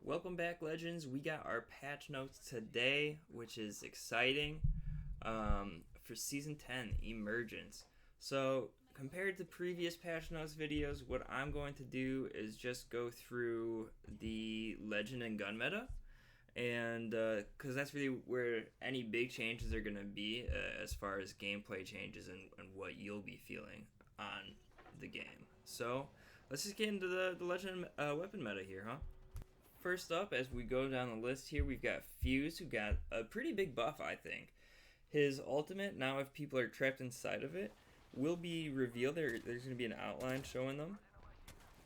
Welcome back, Legends. We got our patch notes today, which is exciting for Season 10, Emergence. So, compared to previous patch notes videos, what I'm going to do is just go through the Legend and Gun meta, and because that's really where any big changes are going to be as far as gameplay changes and what you'll be feeling on the game. So, let's just get into the Legend weapon meta here, huh? First up, as we go down the list here, we've got Fuse, who got a pretty big buff, I think. His ultimate, now if people are trapped inside of it, will be revealed. There's going to be an outline showing them,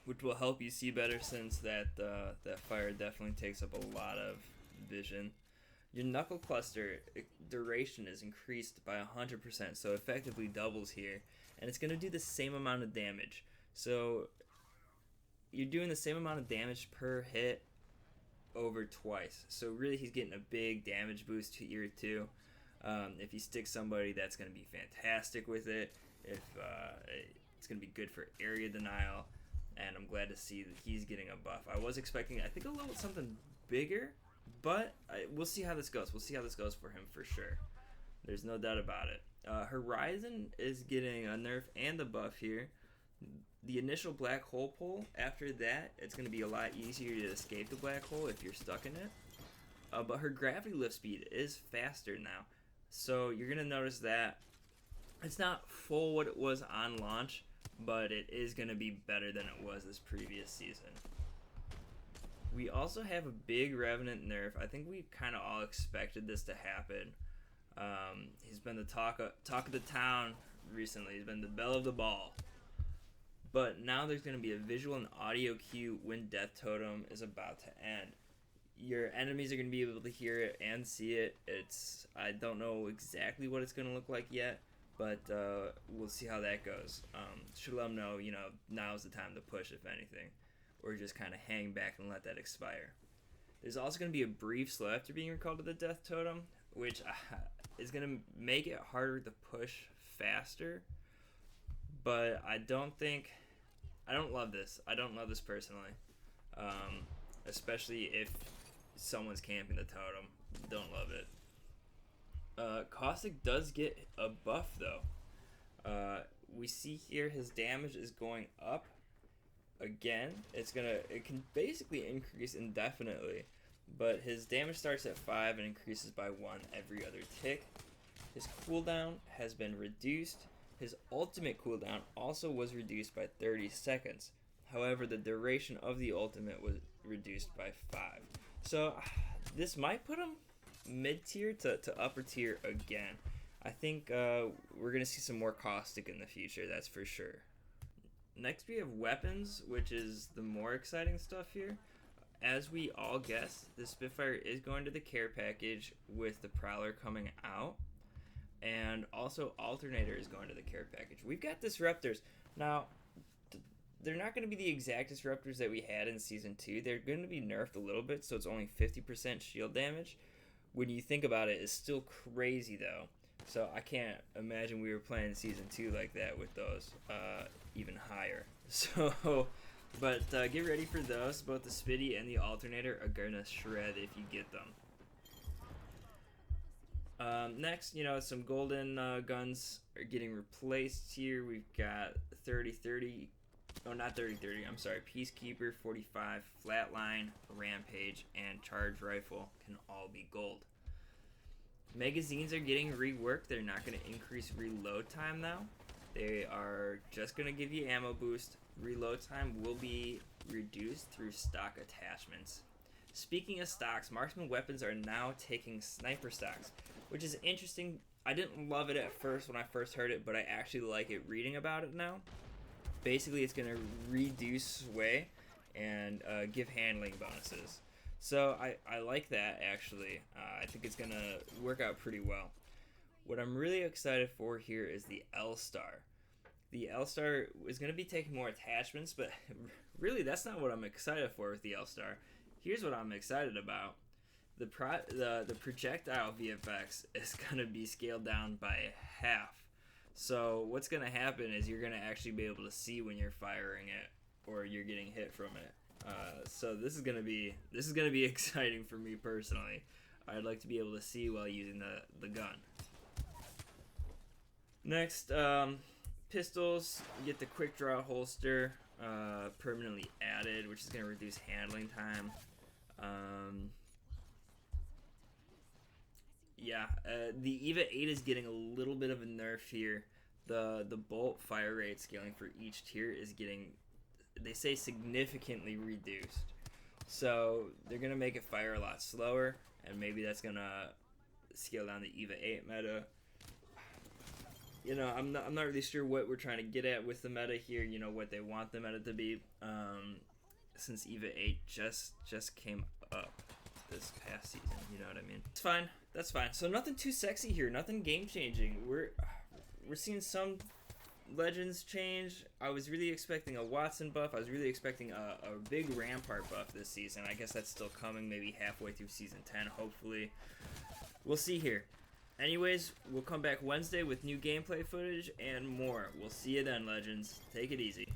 which will help you see better since that fire definitely takes up a lot of vision. Your knuckle cluster duration is increased by 100%, so effectively doubles here, and it's going to do the same amount of damage. So you're doing the same amount of damage per hit over twice. So really he's getting a big damage boost here too. If you stick somebody, that's going to be fantastic with it. If it's going to be good for area denial, and I'm glad to see that he's getting a buff. I was expecting, I think, a little something bigger, but we'll see how this goes. We'll see how this goes for him for sure. There's no doubt about it. Horizon is getting a nerf and a buff here. The initial black hole pull, after that, it's going to be a lot easier to escape the black hole if you're stuck in it. But her gravity lift speed is faster now. So you're going to notice that it's not full what it was on launch, but it is going to be better than it was this previous season. We also have a big Revenant nerf. I think we kind of all expected this to happen. He's been the talk of the town recently. He's been the belle of the ball. But now there's going to be a visual and audio cue when Death Totem is about to end. Your enemies are going to be able to hear it and see it. I don't know exactly what it's going to look like yet, but we'll see how that goes. Should let them know, now's the time to push, if anything, or just kind of hang back and let that expire. There's also going to be a brief slow after being recalled to the Death Totem, which is going to make it harder to push faster. But I don't love this. I don't love this personally. Especially if someone's camping the totem. Don't love it. Caustic does get a buff though. We see here his damage is going up again. It can basically increase indefinitely. But his damage starts at 5 and increases by 1 every other tick. His cooldown has been reduced. His ultimate cooldown also was reduced by 30 seconds. However, the duration of the ultimate was reduced by 5. So this might put him mid-tier to upper tier again. I think we're going to see some more Caustic in the future, that's for sure. Next we have weapons, which is the more exciting stuff here. As we all guessed, the Spitfire is going to the care package with the Prowler coming out. And also Alternator is going to the care package. We've got Disruptors. Now, they're not going to be the exact Disruptors that we had in Season 2. They're going to be nerfed a little bit, so it's only 50% shield damage. When you think about it, it's still crazy, though. So I can't imagine we were playing Season 2 like that with those, even higher. So, but get ready for those. Both the Spitty and the Alternator are going to shred if you get them. Next, some golden guns are getting replaced here. We've got 30-30, oh, not 30-30, I'm sorry, Peacekeeper, 45, Flatline, Rampage, and Charge Rifle can all be gold. Magazines are getting reworked. They're not going to increase reload time now. They are just going to give you ammo boost. Reload time will be reduced through stock attachments. Speaking of stocks, marksman weapons are now taking sniper stocks, which is interesting. I didn't love it at first when I first heard it, but I actually like it reading about it now. Basically, it's going to reduce sway and give handling bonuses. So I like that, actually. I think it's going to work out pretty well. What I'm really excited for here is the L-Star. The L-Star is going to be taking more attachments, but really that's not what I'm excited for with the L-Star. Here's what I'm excited about. The projectile VFX is going to be scaled down by half. So what's going to happen is you're going to actually be able to see when you're firing it or you're getting hit from it. So this is gonna be exciting for me personally. I'd like to be able to see while using the gun. Next, pistols. You get the quick draw holster permanently added, which is gonna reduce handling time. Yeah, the EVA 8 is getting a little bit of a nerf here. The bolt fire rate scaling for each tier is getting, they say, significantly reduced. So they're gonna make it fire a lot slower, and maybe that's gonna scale down the EVA 8 meta. You know, I'm not really sure what we're trying to get at with the meta here. You know, what they want the meta to be. Since EVA 8 just came up this past season, you know what I mean? It's fine. That's fine. So nothing too sexy here. Nothing game changing. We're seeing some legends change. I was really expecting a Watson buff. I was really expecting a big Rampart buff this season. I guess that's still coming, maybe halfway through season 10, hopefully. We'll see here. Anyways, we'll come back Wednesday with new gameplay footage and more. We'll see you then, legends. Take it easy.